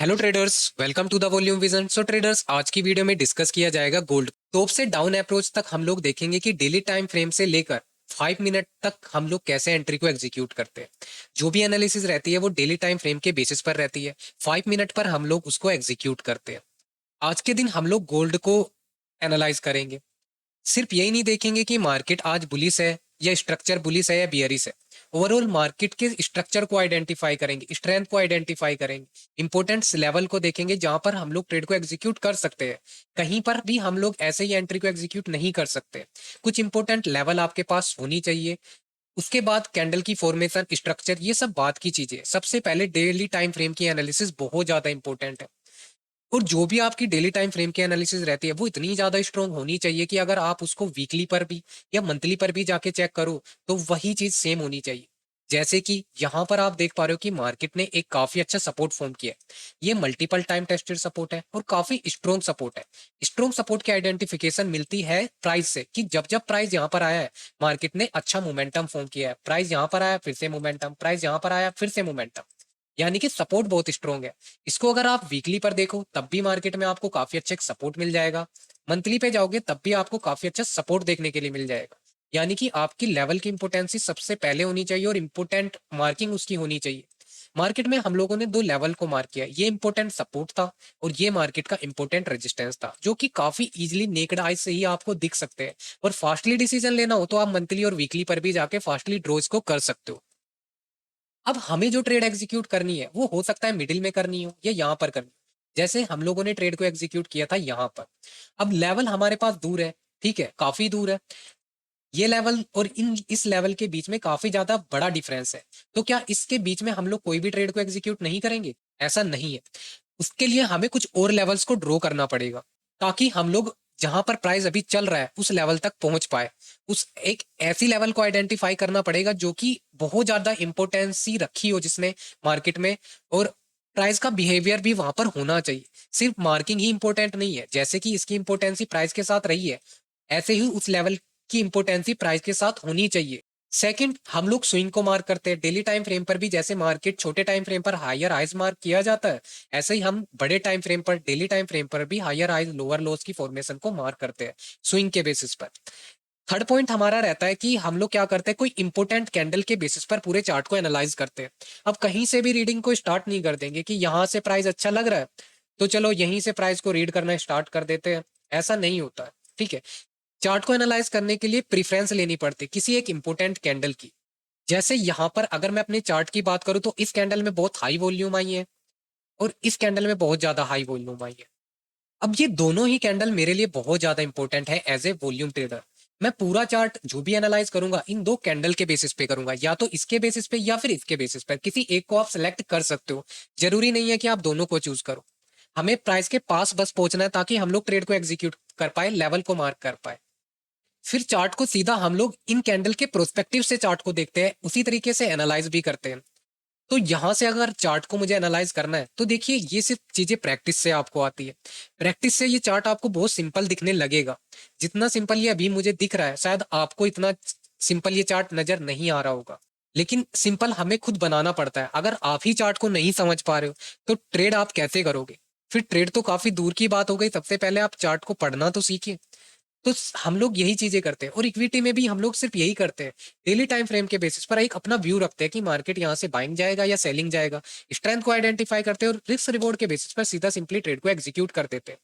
Hello traders, welcome to the volume vision. So traders, आज की video में discuss किया जाएगा गोल्ड टॉप से डाउन अप्रोच तक। हम लोग देखेंगे कि डेली टाइम फ्रेम से लेकर 5 मिनट तक हम लोग कैसे एंट्री को एग्जीक्यूट करते हैं। जो भी एनालिसिस रहती है वो डेली टाइम फ्रेम के बेसिस पर रहती है। 5 मिनट पर हम लोग उसको एग्जीक्यूट करते हैं। आज के दिन हम लोग गोल्ड को एनालाइज करेंगे। सिर्फ यही नहीं देखेंगे कि मार्केट आज बुलिश है या स्ट्रक्चर बुलिश है या बियरिश है। ओवरऑल मार्केट के स्ट्रक्चर को आइडेंटिफाई करेंगे, स्ट्रेंथ को आइडेंटिफाई करेंगे, इंपोर्टेंस लेवल को देखेंगे जहां पर हम लोग ट्रेड को एग्जीक्यूट कर सकते हैं। कहीं पर भी हम लोग ऐसे ही एंट्री को एग्जीक्यूट नहीं कर सकते। कुछ इंपोर्टेंट लेवल आपके पास होनी चाहिए। उसके बाद कैंडल की फॉर्मेशन, स्ट्रक्चर, ये सब बात की चीजें। सबसे पहले डेली टाइम फ्रेम की एनालिसिस बहुत ज्यादा इंपॉर्टेंट है। और जो भी आपकी डेली टाइम फ्रेम की एनालिसिस रहती है वो इतनी ज्यादा स्ट्रांग होनी चाहिए कि अगर आप उसको वीकली पर भी या मंथली पर भी जाके चेक करो तो वही चीज सेम होनी चाहिए। जैसे कि यहाँ पर आप देख पा रहे हो कि मार्केट ने एक काफी अच्छा सपोर्ट फॉर्म किया है। ये मल्टीपल टाइम टेस्टेड सपोर्ट है और काफी स्ट्रॉन्ग सपोर्ट है। स्ट्रॉन्ग सपोर्ट की आइडेंटिफिकेशन मिलती है प्राइस से, कि जब जब प्राइस यहाँ पर आया है मार्केट ने अच्छा मोमेंटम फॉर्म किया है। प्राइस यहाँ पर आया फिर से मोमेंटम, प्राइस यहाँ पर आया फिर से मोमेंटम, यानी कि सपोर्ट बहुत स्ट्रॉन्ग है। इसको अगर आप वीकली पर देखो तब भी मार्केट में आपको काफी अच्छा सपोर्ट मिल जाएगा। मंथली पे जाओगे तब भी आपको काफी अच्छा सपोर्ट देखने के लिए मिल जाएगा। यानी कि आपकी लेवल की इंपोर्टेंसी सबसे पहले होनी चाहिए और इंपोर्टेंट मार्किंग उसकी होनी चाहिए। मार्केट में हम लोगों ने दो लेवल को मार्क किया, ये इंपोर्टेंट सपोर्ट था और ये मार्केट का इंपोर्टेंट रेजिस्टेंस था, जो कि काफी इजीली नेक्ड आई से ही आपको दिख सकते हैं। और फास्टली डिसीजन लेना हो तो आप मंथली और वीकली पर भी जाके फास्टली ड्रॉज को कर सकते हो। अब हमें जो ट्रेड एग्जीक्यूट करनी है वो हो सकता है मिडिल में करनी हो या यहाँ पर करनी हो। जैसे हम लोगों ने ट्रेड को एग्जीक्यूट किया था यहाँ पर। अब लेवल हमारे पास दूर है, ठीक है, काफी दूर है। ये लेवल और इस लेवल के बीच में काफी ज्यादा बड़ा डिफरेंस है। तो क्या इसके बीच में हम लोग कोई भी ट्रेड को एग्जीक्यूट नहीं करेंगे? ऐसा नहीं है। उसके लिए हमें कुछ और लेवल्स को ड्रॉ करना पड़ेगा, ताकि हम लोग जहां पर प्राइस अभी चल रहा है उस लेवल तक पहुंच पाए। उस एक ऐसी लेवल को आइडेंटिफाई करना पड़ेगा जो कि बहुत ज्यादा इंपोर्टेंसी रखी हो जिसने मार्केट में, और प्राइस का बिहेवियर भी वहां पर होना चाहिए। सिर्फ मार्किंग ही इंपॉर्टेंट नहीं है। जैसे कि इसकी इंपोर्टेंसी प्राइस के साथ रही है, ऐसे ही उस लेवल की इंपोर्टेंसी प्राइस के साथ होनी चाहिए। सेकंड, हम लोग स्विंग को मार्क करते हैं डेली टाइम फ्रेम पर भी। जैसे मार्केट छोटे टाइम फ्रेम पर हायर हाइज मार्क किया जाता है, ऐसे ही हम बड़े टाइम फ्रेम पर, डेली टाइम फ्रेम पर भी हायर हाइज लोअर लोस की फॉर्मेशन को मार्क करते हैं स्विंग के बेसिस पर। थर्ड पॉइंट हमारा रहता है कि हम लोग क्या करते हैं, कोई इंपोर्टेंट कैंडल के बेसिस पर पूरे चार्ट को एनालाइज करते हैं। अब कहीं से भी रीडिंग को स्टार्ट नहीं कर देंगे कि यहां से प्राइस अच्छा लग रहा है तो चलो यहीं से प्राइस को रीड करना स्टार्ट कर देते हैं। ऐसा नहीं होता है, ठीक है। चार्ट को एनालाइज करने के लिए प्रीफरेंस लेनी पड़ती है किसी एक इंपोर्टेंट कैंडल की। जैसे यहां पर अगर मैं अपने चार्ट की बात करूं तो इस कैंडल में बहुत हाई वॉल्यूम आई है और इस कैंडल में बहुत ज्यादा हाई वॉल्यूम आई है। अब ये दोनों ही कैंडल मेरे लिए बहुत ज्यादा इंपॉर्टेंट है एज ए वॉल्यूम ट्रेडर। मैं पूरा चार्ट जो भी एनालाइज करूंगा इन दो कैंडल के बेसिस पे करूंगा, या तो इसके बेसिस पे या फिर इसके बेसिस पर। किसी एक को आप सिलेक्ट कर सकते हो, जरूरी नहीं है कि आप दोनों को चूज करो। हमें प्राइस के पास बस पहुंचना है ताकि हम लोग ट्रेड को एग्जीक्यूट कर पाए, लेवल को मार्क कर पाए। फिर चार्ट को सीधा हम लोग इन कैंडल के प्रोस्पेक्टिव से चार्ट को देखते हैं, उसी तरीके से एनालाइज भी करते हैं। तो यहां से अगर चार्ट को मुझे एनालाइज करना है तो देखिए, ये सिर्फ चीजें प्रैक्टिस से आपको आती है। प्रैक्टिस से ये चार्ट आपको बहुत सिंपल दिखने लगेगा। जितना सिंपल ये अभी मुझे दिख रहा है शायद आपको इतना सिंपल ये चार्ट नजर नहीं आ रहा होगा। लेकिन सिंपल हमें खुद बनाना पड़ता है। अगर आप ही चार्ट को नहीं समझ पा रहे हो तो ट्रेड आप कैसे करोगे? फिर ट्रेड तो काफी दूर की बात हो गई, सबसे पहले आप चार्ट को पढ़ना तो सीखिए। तो हम लोग यही चीजें करते हैं और इक्विटी में भी हम लोग सिर्फ यही करते हैं। डेली टाइम फ्रेम के बेसिस पर एक अपना व्यू रखते हैं कि मार्केट यहाँ से बाइंग जाएगा या सेलिंग जाएगा। स्ट्रेंथ को आइडेंटिफाई करते हैं और रिस्क रिवॉर्ड के बेसिस पर सीधा सिंपली ट्रेड को एग्जीक्यूट कर देते हैं।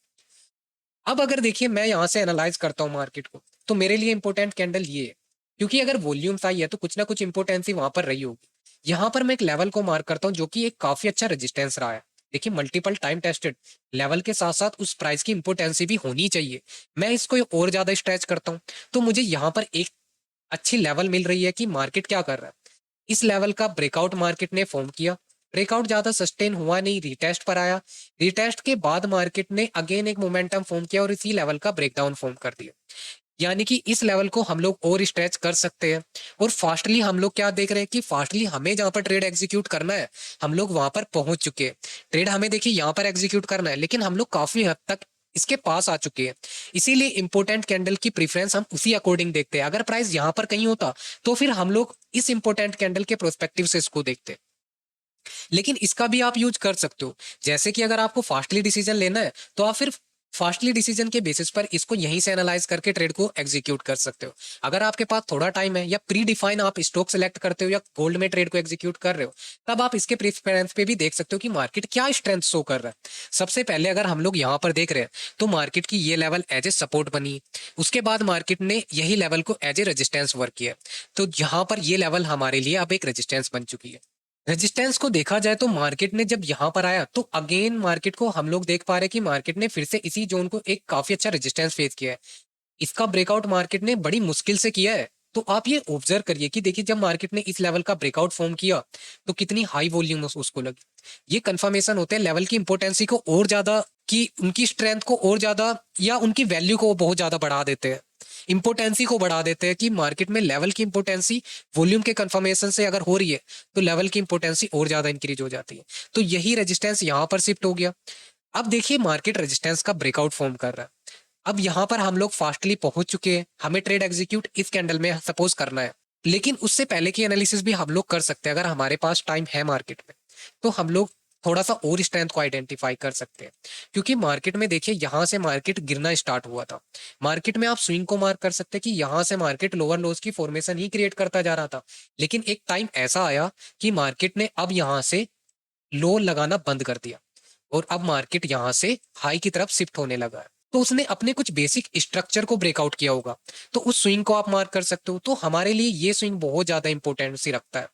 अब अगर देखिए मैं यहाँ से एनालाइज करता हूँ मार्केट को, तो मेरे लिए इंपॉर्टेंट कैंडल ये है, क्योंकि अगर वॉल्यूम आई है तो कुछ ना कुछ इंपोर्टेंसी वहां पर रही होगी। यहाँ पर मैं एक लेवल को मार्क करता हूँ जो कि एक काफी अच्छा रेजिस्टेंस रहा है। देखिए, मल्टीपल टाइम टेस्टेड लेवल के साथ साथ उस प्राइस की इंपोर्टेंसी भी होनी चाहिए। मैं इसको और ज्यादा स्ट्रेच करता हूँ तो मुझे यहाँ पर एक अच्छी लेवल मिल रही है कि मार्केट क्या कर रहा है। इस लेवल का ब्रेकआउट मार्केट ने फॉर्म किया। ब्रेकआउट ज्यादा सस्टेन हुआ नहीं, रिटेस्ट पर आया। रिटेस्ट के बाद मार्केट ने अगेन एक मोमेंटम फॉर्म किया और इसी लेवल का ब्रेकडाउन फॉर्म कर दिया। यानी कि इस लेवल को हम लोग और स्ट्रेच कर सकते हैं। और फास्टली हम लोग क्या देख रहे हैं कि फास्टली हमें जहां पर ट्रेड एग्जीक्यूट करना है हम लोग वहां पर पहुंच चुके हैं। ट्रेड हमें देखिए यहाँ पर एग्जीक्यूट करना है लेकिन हम लोग काफी हद तक इसके पास आ चुके हैं। इसीलिए इंपोर्टेंट कैंडल की प्रीफरेंस हम उसी अकॉर्डिंग देखते हैं। अगर प्राइस यहाँ पर कहीं होता तो फिर हम लोग इस इंपोर्टेंट कैंडल के प्रोस्पेक्टिव से इसको देखते हैं। लेकिन इसका भी आप यूज कर सकते हो। जैसे कि अगर आपको फास्टली डिसीजन लेना है तो आप फिर फास्टली डिसीजन के बेसिस पर इसको यहीं से एनालाइज करके ट्रेड को एग्जीक्यूट कर सकते हो। अगर आपके पास थोड़ा टाइम है या प्री डिफाइन आप स्टॉक सेलेक्ट करते हो या गोल्ड में ट्रेड को एग्जीक्यूट कर रहे हो, तब आप इसके प्रेफरेंस पे भी देख सकते हो कि मार्केट क्या स्ट्रेंथ शो कर रहा है। सबसे पहले अगर हम लोग यहाँ पर देख रहे हैं तो मार्केट की ये लेवल एज ए सपोर्ट बनी, उसके बाद मार्केट ने यही लेवल को एज ए रेजिस्टेंस वर्क किया। तो यहाँ पर ये लेवल हमारे लिए अब एक रेजिस्टेंस बन चुकी है। रेजिस्टेंस को देखा जाए तो मार्केट ने जब यहां पर आया तो अगेन मार्केट को हम लोग देख पा रहे हैं कि मार्केट ने फिर से इसी जोन को एक काफी अच्छा रेजिस्टेंस फेस किया है। इसका ब्रेकआउट मार्केट ने बड़ी मुश्किल से किया है। तो आप ये ऑब्जर्व करिए कि देखिए जब मार्केट ने इस लेवल का ब्रेकआउट फॉर्म किया तो कितनी हाई वॉल्यूम उसको लगी। ये कंफर्मेशन होते हैं लेवल की इंपोर्टेंसी को और ज्यादा, कि उनकी स्ट्रेंथ को और ज्यादा या उनकी वैल्यू को बहुत ज्यादा बढ़ा देते हैं, इंपोर्टेंसी को बढ़ा देते हैं। कि मार्केट में लेवल की इंपोर्टेंसी वॉल्यूम के कंफर्मेशन से अगर हो रही है तो लेवल की इंपोर्टेंसी और ज्यादा इंक्रीज हो जाती है। तो यही रेजिस्टेंस यहां पर शिफ्ट हो गया। अब देखिए मार्केट रेजिस्टेंस का ब्रेकआउट फॉर्म कर रहा है। अब यहाँ पर हम लोग फास्टली पहुंच चुके हैं, हमें ट्रेड एग्जीक्यूट इस कैंडल में सपोज करना है। लेकिन उससे पहले की एनालिसिस भी हम लोग कर सकते हैं। अगर हमारे पास टाइम है मार्केट में तो हम लोग थोड़ा सा और स्ट्रेंथ को आइडेंटिफाई कर सकते हैं। क्योंकि मार्केट में देखिए यहाँ से मार्केट गिरना स्टार्ट हुआ था। मार्केट में आप स्विंग को मार्क कर सकते हैं कि यहाँ से मार्केट लोअर लोज की फॉर्मेशन ही क्रिएट करता जा रहा था। लेकिन एक टाइम ऐसा आया कि मार्केट ने अब यहाँ से लो लगाना बंद कर दिया और अब मार्केट यहाँ से हाई की तरफ शिफ्ट होने लगा है। तो उसने अपने कुछ बेसिक स्ट्रक्चर को ब्रेकआउट किया होगा। तो उस स्विंग को आप मार्क कर सकते हो। तो हमारे लिए ये स्विंग बहुत ज्यादा इंपॉर्टेंसी रखता है।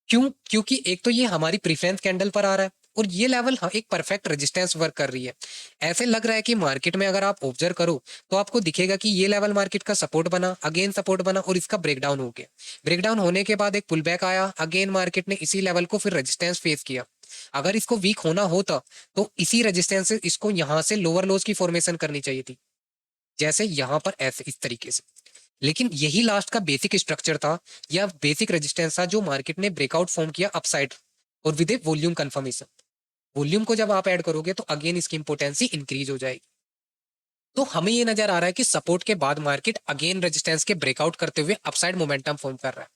क्यों? क्योंकि एक तो ये हमारी प्रेफरेंस कैंडल पर आ रहा है और ये लेवल एक परफेक्ट रेजिस्टेंस वर्क कर रही है। ऐसे लग रहा है कि मार्केट में अगर आप ऑब्जर्व करो तो आपको दिखेगा कि ये लेवल मार्केट का सपोर्ट बना, अगेन सपोर्ट बना और इसका ब्रेकडाउन हो गया। ब्रेकडाउन होने के बाद एक पुल बैक आया, अगेन मार्केट ने इसी लेवल को फिर रेजिस्टेंस फेस किया। अगर इसको वीक होना होता तो इसी रेजिस्टेंस से इसको यहां से लोअर लोज की फॉर्मेशन करनी चाहिए थी, जैसे यहां पर ऐसे इस तरीके से। लेकिन यही लास्ट का बेसिक स्ट्रक्चर था या बेसिक रेजिस्टेंस था जो मार्केट ने ब्रेकआउट फॉर्म किया अपसाइड और with A volume confirmation. Volume को जब आप ऐड करोगे तो अगेन इसकी इंपोर्टेंसी इंक्रीज हो जाएगी। तो हमें ये नजर आ रहा है कि सपोर्ट के बाद मार्केट अगेन रेजिस्टेंस के ब्रेकआउट करते हुए अपसाइड मोमेंटम फॉर्म कर रहा है।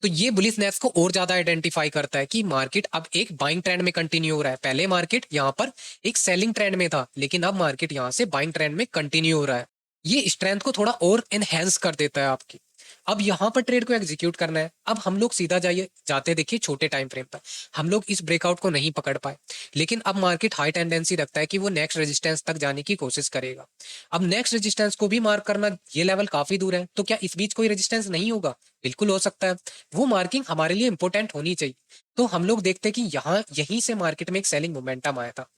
तो ये बुलिशनेस को और ज्यादा आइडेंटिफाई करता है कि मार्केट अब एक बाइंग ट्रेंड में कंटिन्यू हो रहा है। पहले मार्केट यहाँ पर एक सेलिंग ट्रेंड में था लेकिन अब मार्केट यहाँ से बाइंग ट्रेंड में कंटिन्यू हो रहा है। ये स्ट्रेंथ को थोड़ा और एनहेंस कर देता है आपकी। अब यहाँ पर ट्रेड को एग्जीक्यूट करना है। अब हम लोग सीधा जाइए जाते देखिए छोटे टाइम फ्रेम पर। हम लोग इस ब्रेकआउट को नहीं पकड़ पाए लेकिन अब मार्केट हाई टेंडेंसी रखता है कि वो नेक्स्ट रेजिस्टेंस तक जाने की कोशिश करेगा। अब नेक्स्ट रेजिस्टेंस को भी मार्क करना, ये लेवल काफी दूर है तो क्या इस बीच कोई रेजिस्टेंस नहीं होगा? बिल्कुल हो सकता है। वो मार्किंग हमारे लिए इंपॉर्टेंट होनी चाहिए। तो हम लोग देखते हैं कि यहाँ यहीं से मार्केट में एक सेलिंग मोमेंटम आया था।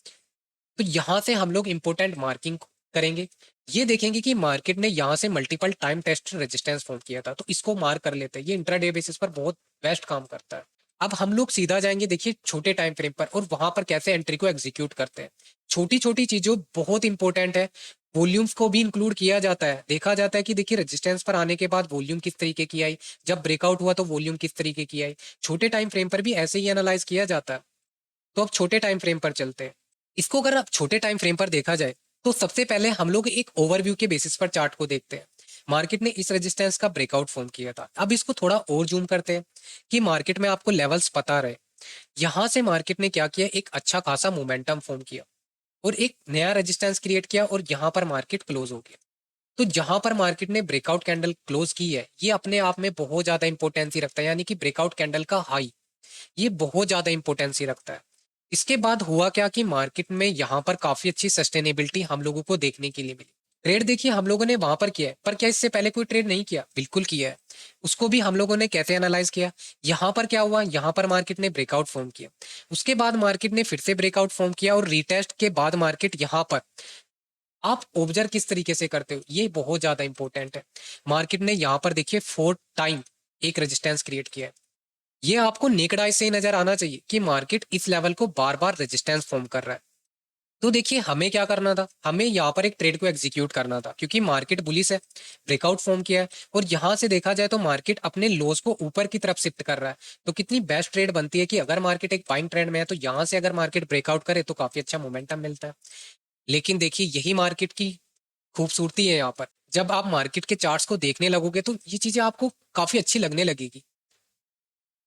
तो यहाँ से हम लोग इंपॉर्टेंट मार्किंग करेंगे। ये देखेंगे कि मार्केट ने यहाँ से multiple time test resistance form किया था तो इसको मार्क कर लेते हैं। ये इंट्राडे बेसिस पर बहुत बेस्ट काम करता है। अब हम लोग सीधा जाएंगे देखिए छोटे टाइम फ्रेम पर और वहां पर कैसे एंट्री को एग्जीक्यूट करते हैं। छोटी छोटी चीजों बहुत इंपॉर्टेंट है। वॉल्यूम्स को भी इंक्लूड किया जाता है। देखा जाता है कि देखिए रेजिस्टेंस पर आने के बाद वॉल्यूम किस तरीके की आई, जब ब्रेकआउट हुआ तो वॉल्यूम किस तरीके की आई। छोटे टाइम फ्रेम पर भी ऐसे ही एनालाइज किया जाता है। तो अब छोटे टाइम फ्रेम पर चलते हैं। इसको अगर अब छोटे टाइम फ्रेम पर देखा जाए तो सबसे पहले हम लोग एक ओवरव्यू के बेसिस पर चार्ट को देखते हैं। मार्केट ने इस रेजिस्टेंस का ब्रेकआउट फॉर्म किया था। अब इसको थोड़ा और जूम करते हैं कि मार्केट में आपको लेवल्स पता रहे। यहां से मार्केट ने क्या किया, एक अच्छा खासा मोमेंटम फॉर्म किया और एक नया रेजिस्टेंस क्रिएट किया और यहाँ पर मार्केट क्लोज हो गया। तो जहां पर मार्केट ने ब्रेकआउट कैंडल क्लोज की है ये अपने आप में बहुत ज्यादा इंपोर्टेंसी रखता है। यानी कि ब्रेकआउट कैंडल का हाई ये बहुत ज्यादा इंपोर्टेंसी रखता है। इसके बाद हुआ क्या कि मार्केट में यहाँ पर काफी अच्छी सस्टेनेबिलिटी हम लोगों को देखने के लिए मिली। ट्रेड देखिए हम लोगों ने वहां पर किया है, पर क्या इससे पहले कोई ट्रेड नहीं किया? बिल्कुल किया है। उसको भी हम लोगों ने कैसे एनालाइज किया? यहाँ पर क्या हुआ, यहाँ पर मार्केट ने ब्रेकआउट फॉर्म किया, उसके बाद मार्केट ने फिर से ब्रेकआउट फॉर्म किया और रीटेस्ट के बाद मार्केट यहाँ पर आप ऑब्जर्व किस तरीके से करते हो ये बहुत ज्यादा इंपॉर्टेंट है। मार्केट ने यहाँ पर देखिए 4 टाइम एक रेजिस्टेंस क्रिएट किया है। ये आपको नेकेड आई से ही नजर आना चाहिए कि मार्केट इस लेवल को बार बार रेजिस्टेंस फॉर्म कर रहा है। तो देखिए हमें क्या करना था, हमें यहाँ पर एक ट्रेड को एग्जीक्यूट करना था क्योंकि मार्केट बुलिश है, ब्रेकआउट फॉर्म किया है और यहाँ से देखा जाए तो मार्केट अपने लोज को ऊपर की तरफ शिफ्ट कर रहा है। तो कितनी बेस्ट ट्रेड बनती है कि अगर मार्केट एक बाइंग ट्रेंड में है तो यहाँ से अगर मार्केट ब्रेकआउट करे तो काफी अच्छा मोमेंटम मिलता है। लेकिन देखिए यही मार्केट की खूबसूरती है। यहाँ पर जब आप मार्केट के चार्ट्स को देखने लगोगे तो ये चीजें आपको काफी अच्छी लगने लगेगी।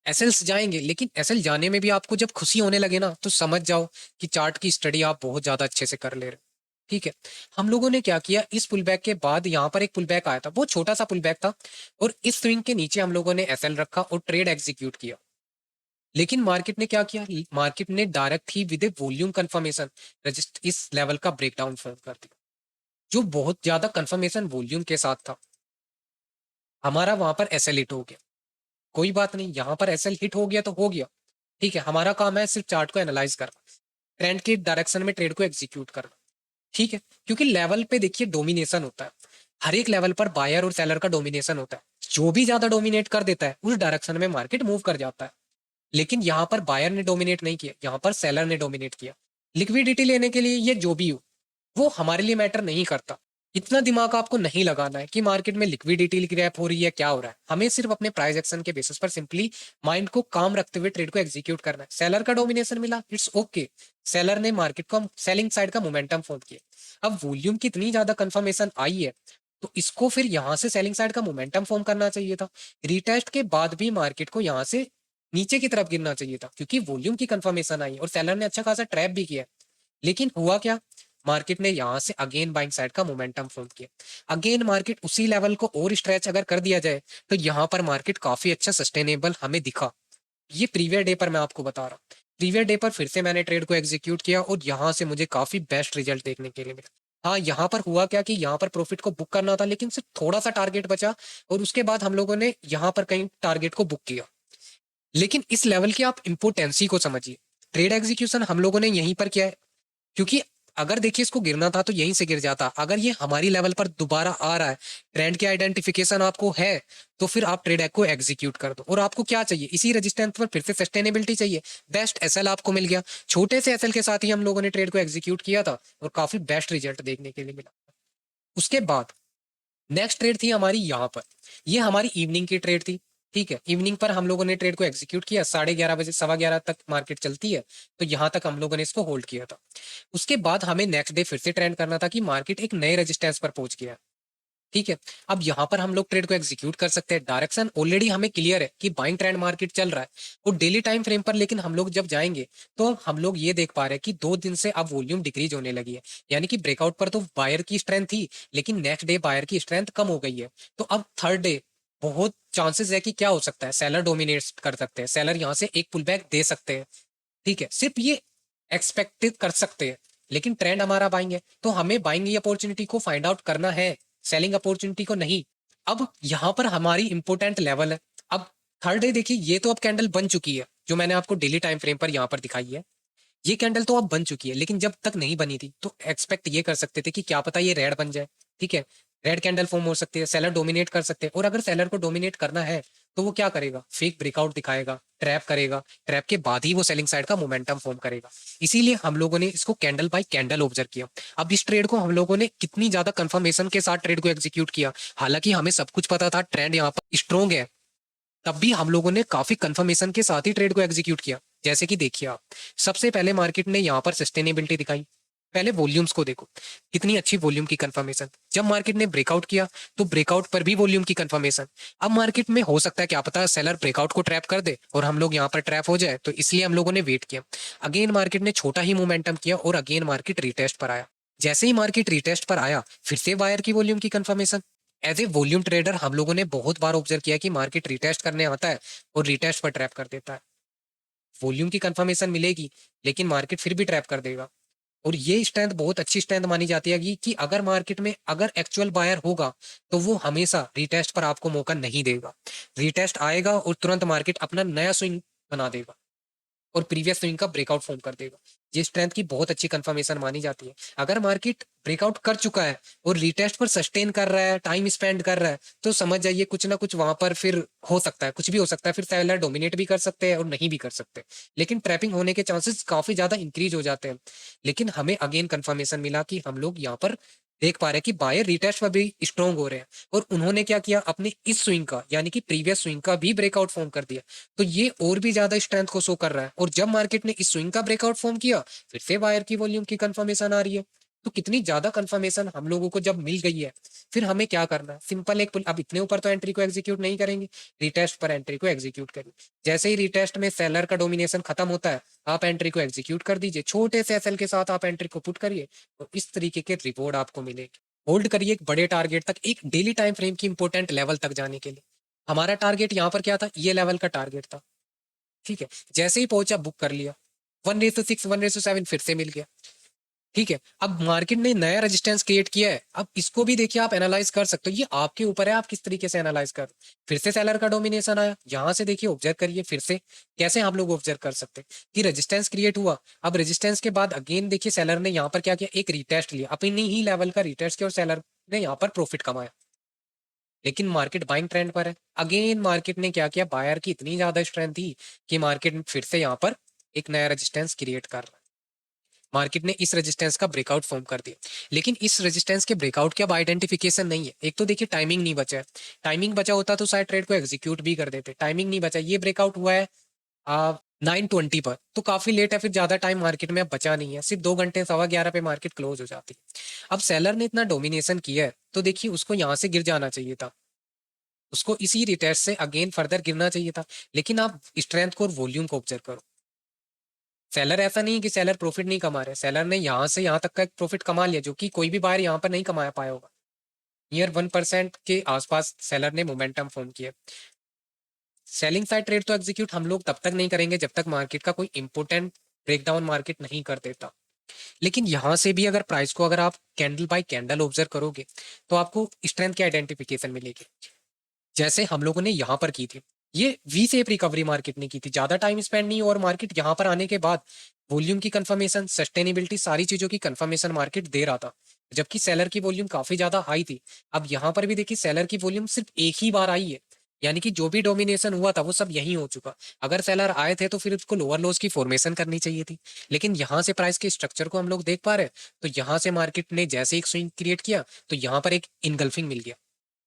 एसएल्स जाएंगे, लेकिन एसएल जाने में भी आपको जब खुशी होने लगे ना, तो समझ जाओ कि चार्ट की स्टडी आप बहुत ज्यादा अच्छे से कर ले रहे हो। ठीक है, हम लोगों ने क्या किया, इस पुल बैक के बाद यहाँ पर एक पुल बैक आया था, वो छोटा सा पुल बैक था, और इस स्विंग के नीचे हम लोगों ने एसएल रखा और ट्रेड एग्जीक्यूट किया। लेकिन मार्केट ने क्या किया, मार्केट ने direct he with A volume confirmation resist इस लेवल का ब्रेकडाउन फॉर्म कर दिया, जो बहुत ज्यादा कंफर्मेशन वॉल्यूम के साथ था। हमारा वहां पर एसएल हिट हो गया, कोई बात नहीं, यहाँ पर एसएल हिट हो गया तो हो गया। ठीक है, हमारा काम है सिर्फ चार्ट को एनालाइज करना, ट्रेंड की डायरेक्शन में ट्रेड को एग्जीक्यूट करना। ठीक है, क्योंकि लेवल पे देखिए डोमिनेशन होता है, हर एक लेवल पर बायर और सेलर का डोमिनेशन होता है, जो भी ज्यादा डोमिनेट कर देता है उस डायरेक्शन में मार्केट मूव कर जाता है। लेकिन यहाँ पर बायर ने डोमिनेट नहीं किया, यहाँ पर सेलर ने डोमिनेट किया। लिक्विडिटी लेने के लिए ये जो भी हो, वो हमारे लिए मैटर नहीं करता। इतना दिमाग आपको नहीं लगाना है कि मार्केट में लिक्विडिटी क्रैप हो रही है, क्या हो रहा है। हमें सिर्फ अपने प्राइस एक्शन के बेसिस पर सिंपली माइंड को काम रखते हुए ट्रेड को एग्जीक्यूट करना है। सेलर का डोमिनेशन मिला, इट्स ओके, सेलर ने मार्केट को सेलिंग साइड का मोमेंटम फॉर्म किया। अब वॉल्यूम की इतनी ज्यादा कंफर्मेशन आई है, तो इसको फिर यहाँ से सेलिंग साइड का मोमेंटम फॉर्म करना चाहिए था। रिटेस्ट के बाद भी मार्केट को यहाँ से नीचे की तरफ गिरना चाहिए था, क्योंकि वॉल्यूम की कंफर्मेशन आई और सेलर ने अच्छा खासा ट्रैप भी किया। लेकिन हुआ क्या, मार्केट ने यहां से अगेन बाइंग साइड का मोमेंटम फॉर्म किया। अगेन मार्केट उसी लेवल को और स्ट्रेच अगर कर दिया जाए, तो यहाँ पर मार्केट काफी अच्छा सस्टेनेबल हमें दिखा। ये प्रीवियस डे पर मैं आपको बता रहा हूँ, प्रीवियस डे पर फिर से मैंने ट्रेड को एग्जीक्यूट किया और यहाँ से मुझे काफी बेस्ट रिजल्ट देखने के लिए मिला। हाँ, यहाँ पर हुआ क्या कि यहाँ पर प्रॉफिट को बुक करना था, लेकिन सिर्फ थोड़ा सा टारगेट बचा, और उसके बाद हम लोगों ने यहाँ पर कहीं टारगेट को बुक किया। लेकिन इस लेवल की आप इंपोर्टेंसी को समझिए, ट्रेड एग्जीक्यूशन हम लोगों ने यहीं पर किया है, क्योंकि अगर देखिए इसको गिरना था तो यहीं से गिर जाता। अगर ये हमारी लेवल पर दोबारा आ रहा है, ट्रेंड की आइडेंटिफिकेशन आपको है, तो फिर आप ट्रेड को एग्जीक्यूट कर दो। और आपको क्या चाहिए, इसी रेजिस्टेंस पर फिर से सस्टेनेबिलिटी चाहिए। बेस्ट एसएल आपको मिल गया, छोटे से एसएल के साथ ही हम लोगों ने ट्रेड को एग्जीक्यूट किया था और काफी बेस्ट रिजल्ट देखने के लिए मिला। उसके बाद नेक्स्ट ट्रेड थी हमारी यहाँ पर, ये हमारी इवनिंग की ट्रेड थी। ठीक है, इवनिंग पर हम लोगों ने ट्रेड को एग्जीक्यूट किया, 11:30 बजे 11:15 तक मार्केट चलती है, तो यहाँ तक हम लोगों ने इसको होल्ड किया था। उसके बाद हमें नेक्स्ट डे फिर से ट्रेंड करना था कि मार्केट एक नए रेजिस्टेंस पर पहुंच गया। ठीक है, अब यहाँ पर हम लोग ट्रेड को एग्जीक्यूट कर सकते हैं, डायरेक्शन ऑलरेडी हमें क्लियर है कि बाइंग ट्रेंड मार्केट चल रहा है और डेली टाइम फ्रेम पर। लेकिन हम लोग जब जाएंगे तो हम लोग ये देख पा रहे हैं कि 2 दिन से अब वॉल्यूम डिक्रीज होने लगी है, यानी कि ब्रेकआउट पर तो बायर की स्ट्रेंथ थी, लेकिन नेक्स्ट डे बायर की स्ट्रेंथ कम हो गई है। तो अब थर्ड डे बहुत चांसेस है कि क्या हो सकता है, सेलर डोमिनेट कर सकते हैं, सेलर यहाँ से एक पुल बैक दे सकते हैं। ठीक है, सिर्फ ये एक्सपेक्टेड कर सकते हैं, लेकिन ट्रेंड हमारा बाइंग है, तो हमें बाइंग की अपॉर्चुनिटी को फाइंड आउट करना है, सेलिंग अपॉर्चुनिटी को नहीं। अब यहाँ पर हमारी इंपोर्टेंट लेवल है। अब थर्ड डे देखिए, ये तो अब कैंडल बन चुकी है, जो मैंने आपको डेली टाइम फ्रेम पर यहाँ पर दिखाई है, ये कैंडल तो अब बन चुकी है। लेकिन जब तक नहीं बनी थी तो एक्सपेक्ट ये कर सकते थे कि क्या पता ये रेड बन जाए। ठीक है, रेड कैंडल फॉर्म हो सकती है, सेलर डोमिनेट कर सकते हैं, और अगर सेलर को डोमिनेट करना है तो वो क्या करेगा, फेक ब्रेकआउट दिखाएगा, ट्रैप करेगा, ट्रैप के बाद ही वो सेलिंग साइड का मोमेंटम फॉर्म करेगा। इसीलिए हम लोगों ने इसको कैंडल बाय कैंडल ऑब्जर्व किया। अब इस ट्रेड को हम लोगों ने कितनी ज्यादा कंफर्मेशन के साथ ट्रेड को एग्जीक्यूट किया, हालांकि हमें सब कुछ पता था ट्रेंड यहाँ पर स्ट्रॉन्ग है, तब भी हम लोगों ने काफी कंफर्मेशन के साथ ही ट्रेड को एग्जीक्यूट किया। जैसे कि देखिए आप, सबसे पहले मार्केट ने यहाँ पर सस्टेनेबिलिटी दिखाई। पहले वॉल्यूम्स को देखो, कितनी अच्छी वॉल्यूम की कंफर्मेशन। जब मार्केट ने ब्रेकआउट किया तो ब्रेकआउट पर भी वॉल्यूम की कंफर्मेशन। अब मार्केट में हो सकता है क्या पता सेलर ब्रेकआउट को ट्रैप कर दे और हम लोग यहाँ पर ट्रैप हो जाए, तो इसलिए हम लोगों ने वेट किया। अगेन मार्केट ने छोटा ही मोमेंटम किया और अगेन मार्केट रिटेस्ट पर आया। जैसे ही मार्केट रिटेस्ट पर आया, फिर से वायर की वॉल्यूम की confirmation. As a volume trader हम लोगों ने बहुत बार ऑब्जर्व किया कि मार्केट रिटेस्ट करने आता है और रिटेस्ट पर ट्रैप कर देता है। वॉल्यूम की कंफर्मेशन मिलेगी, लेकिन मार्केट फिर भी ट्रैप कर देगा। और ये स्ट्रेंथ बहुत अच्छी स्ट्रेंथ मानी जाती है कि अगर मार्केट में अगर एक्चुअल बायर होगा तो वो हमेशा रिटेस्ट पर आपको मौका नहीं देगा। रिटेस्ट आएगा और तुरंत मार्केट अपना नया स्विंग बना देगा और प्रीवियस स्विंग का ब्रेकआउट फॉर्म कर देगा। ये स्ट्रेंथ की बहुत अच्छी कंफर्मेशन मानी जाती है। अगर मार्केट ब्रेकआउट कर चुका है और रिटेस्ट पर सस्टेन कर रहा है, टाइम स्पेंड कर रहा है, तो समझ जाइए कुछ ना कुछ वहां पर फिर हो सकता है, कुछ भी हो सकता है। फिर सेलर डोमिनेट भी कर सकते हैं और नहीं भी कर सकते, लेकिन ट्रैपिंग होने के चांसेस काफी ज्यादा इंक्रीज हो जाते हैं। लेकिन हमें अगेन कंफर्मेशन मिला कि हम लोग यहाँ पर देख पा रहे हैं कि बायर रिटेस्ट पर भी स्ट्रॉन्ग हो रहे हैं, और उन्होंने क्या किया, अपने इस स्विंग का यानी कि प्रीवियस स्विंग का भी ब्रेकआउट फॉर्म कर दिया। तो ये और भी ज्यादा स्ट्रेंथ को शो कर रहा है। और जब मार्केट ने इस स्विंग का ब्रेकआउट फॉर्म किया, फिर से बायर की वॉल्यूम की कंफर्मेशन आ रही है। तो कितनी ज्यादा कंफर्मेशन हम लोगों को जब मिल गई है, फिर हमें क्या करना है? सिंपल एक अब इतने ऊपर तो एंट्री को एग्जीक्यूट नहीं करेंगे, रिटेस्ट पर एंट्री को एग्जीक्यूट करिए। जैसे ही रिटेस्ट में सेलर का डोमिनेशन खत्म होता है, आप एंट्री को एग्जीक्यूट कर दीजिए, छोटे से एसएल के साथ आप एंट्री को पुट करिए, तो इस तरीके के रिवॉर्ड आपको मिलेगी। होल्ड करिए एक बड़े टारगेट तक, एक डेली टाइम फ्रेम की इंपॉर्टेंट लेवल तक जाने के लिए। हमारा टारगेट यहाँ पर क्या था? ये लेवल का टारगेट था, ठीक है। जैसे ही पहुंचा बुक कर लिया, 1:6 1:7 फिर से मिल गया, ठीक है। अब मार्केट ने नया रेजिस्टेंस क्रिएट किया है, अब इसको भी देखिए आप एनालाइज कर सकते हो, ये आपके ऊपर है आप किस तरीके से एनालाइज कर। फिर से सेलर का डोमिनेशन आया, यहां से देखिए ऑब्जर्व करिए फिर से कैसे हम लोग ऑब्जर्व कर सकते हैं कि रेजिस्टेंस क्रिएट हुआ। अब रेजिस्टेंस के बाद अगेन देखिए सेलर ने यहाँ पर क्या किया, एक रिटेस्ट लिया, अपनी ही लेवल का रिटेस्ट किया और सेलर ने यहाँ पर प्रॉफिट कमाया। लेकिन मार्केट बाइंग ट्रेंड पर है, अगेन मार्केट ने क्या किया, बायर की इतनी ज्यादा स्ट्रेंथ थी कि मार्केट फिर से यहाँ पर एक नया रेजिस्टेंस क्रिएट कर रहा है। मार्केट ने इस रेजिस्टेंस का ब्रेकआउट फॉर्म कर दिया, लेकिन इस रेजिस्टेंस के ब्रेकआउट के अब आइडेंटिफिकेशन नहीं है। एक तो देखिए टाइमिंग नहीं बचा है, टाइमिंग बचा होता तो शायद ट्रेड को एग्जीक्यूट भी कर देते, टाइमिंग नहीं बचा। ये ब्रेकआउट हुआ है 9:20 पर, तो काफी लेट है, फिर ज्यादा टाइम मार्केट में अब बचा नहीं है, सिर्फ 2 घंटे 11:15 पे मार्केट क्लोज हो जाती है। अब सेलर ने इतना डोमिनेशन किया है, तो देखिए उसको यहाँ से गिर जाना चाहिए था, उसको इसी रिटेस्ट से अगेन फर्दर गिरना चाहिए था। लेकिन आप स्ट्रेंथ को और वॉल्यूम को ऑब्जर्व करो, सेलर ऐसा नहीं है कि सेलर प्रॉफिट नहीं कमा रहे, सेलर ने यहाँ से यहाँ तक का एक प्रॉफिट कमा लिया जो कि कोई भी बायर यहाँ पर नहीं कमा पाया होगा। नियर 1% के आसपास सेलर ने मोमेंटम फॉर्म किया। सेलिंग साइड ट्रेड तो एग्जीक्यूट हम लोग तब तक नहीं करेंगे जब तक मार्केट का कोई इंपोर्टेंट ब्रेकडाउन मार्केट नहीं कर देता। लेकिन यहाँ से भी अगर प्राइस को अगर आप कैंडल बाय कैंडल ऑब्जर्व करोगे, तो आपको स्ट्रेंथ की आइडेंटिफिकेशन मिलेगी, जैसे हम लोगों ने यहाँ पर की थी। ये वी शेप रिकवरी मार्केट ने की थी, ज्यादा टाइम स्पेंड नहीं, और मार्केट यहाँ पर आने के बाद वॉल्यूम की कंफर्मेशन, सस्टेनेबिलिटी, सारी चीजों की कंफर्मेशन मार्केट दे रहा था, जबकि सेलर की वॉल्यूम काफी ज्यादा हाई थी। अब यहाँ पर भी देखिए सेलर की वॉल्यूम सिर्फ एक ही बार आई है, यानी कि जो भी डोमिनेशन हुआ था वो सब यही हो चुका। अगर सेलर आए थे तो फिर उसको लोअर लोज की फॉर्मेशन करनी चाहिए थी। लेकिन यहाँ से प्राइस के स्ट्रक्चर को हम लोग देख पा रहे हैं, तो यहाँ से मार्केट ने जैसे एक स्विंग क्रिएट किया, तो यहाँ पर एक इनगल्फिंग मिल गया,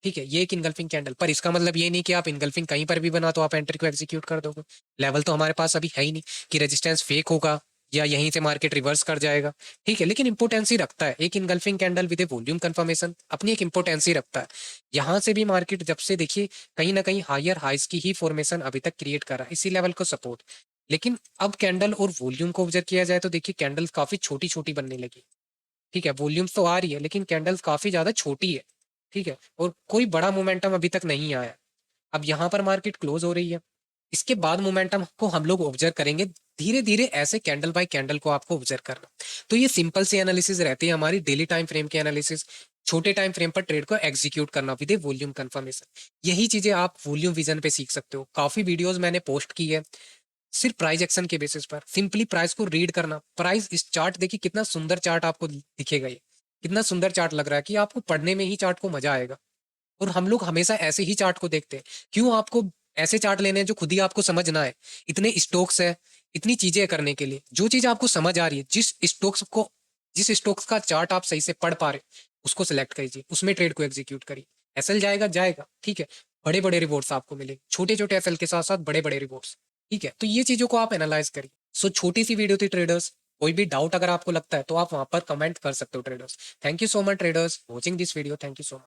ठीक है। ये एक इनगल्फिंग कैंडल, पर इसका मतलब ये नहीं कि आप इनगल्फिंग कहीं पर भी बना तो आप एंट्री को एग्जीक्यूट कर दोगे। लेवल तो हमारे पास अभी है ही नहीं कि रेजिस्टेंस फेक होगा या यहीं से मार्केट रिवर्स कर जाएगा, ठीक है। लेकिन इंपोर्टेंसी रखता है एक engulfing candle with A volume confirmation, अपनी एक इंपोर्टेंसी रखता है। यहाँ से भी मार्केट जब से देखिए कहीं ना कहीं हायर हाइस की ही फॉर्मेशन अभी तक क्रिएट कर रहा है, इसी लेवल को सपोर्ट। लेकिन अब कैंडल और वॉल्यूम को ऑब्जर्व किया जाए तो देखिए कैंडल काफी छोटी छोटी बनने लगी, ठीक है। वॉल्यूम्स तो आ रही है लेकिन कैंडल्स काफी ज्यादा छोटी है, ठीक है, और कोई बड़ा मोमेंटम अभी तक नहीं आया। अब यहाँ पर मार्केट क्लोज हो रही है, इसके बाद मोमेंटम को हम लोग ऑब्जर्व करेंगे, धीरे धीरे ऐसे कैंडल बाय कैंडल को आपको ऑब्जर्व करना। तो ये सिंपल सी एनालिसिस रहती है हमारी डेली टाइम फ्रेम की एनालिसिस, छोटे टाइम फ्रेम पर ट्रेड को एग्जीक्यूट करना विद ए वॉल्यूम कंफर्मेशन। यही चीजें आप वॉल्यूम विजन पे सीख सकते हो, काफी वीडियोस मैंने पोस्ट की है सिर्फ प्राइस एक्शन के बेसिस पर। सिंपली प्राइस को रीड करना, प्राइस इस चार्ट देखिए कितना सुंदर चार्ट आपको दिखेगा, ये कितना सुंदर चार्ट लग रहा है कि आपको पढ़ने में ही चार्ट को मजा आएगा। और हम लोग हमेशा ऐसे ही चार्ट को देखते हैं, क्यों आपको ऐसे चार्ट लेने हैं जो खुद ही आपको समझ ना आए। इतने स्टॉक्स है, इतनी चीजें करने के लिए, जो चीज आपको समझ आ रही है, जिस स्टॉक्स का चार्ट आप सही से पढ़ पा रहे उसको सिलेक्ट कीजिए, उसमें ट्रेड को एग्जीक्यूट करिए। एसएल जाएगा जाएगा, ठीक है, बड़े बड़े रिवॉर्ड्स आपको मिलेंगे, छोटे छोटे एसएल के साथ साथ बड़े बड़े रिवॉर्ड्स, ठीक है। तो ये चीजों को आप एनालाइज करिए। सो छोटी सी वीडियो थी ट्रेडर्स, कोई भी डाउट अगर आपको लगता है तो आप वहां पर कमेंट कर सकते हो traders. Thank you so much traders watching this video, thank you so much.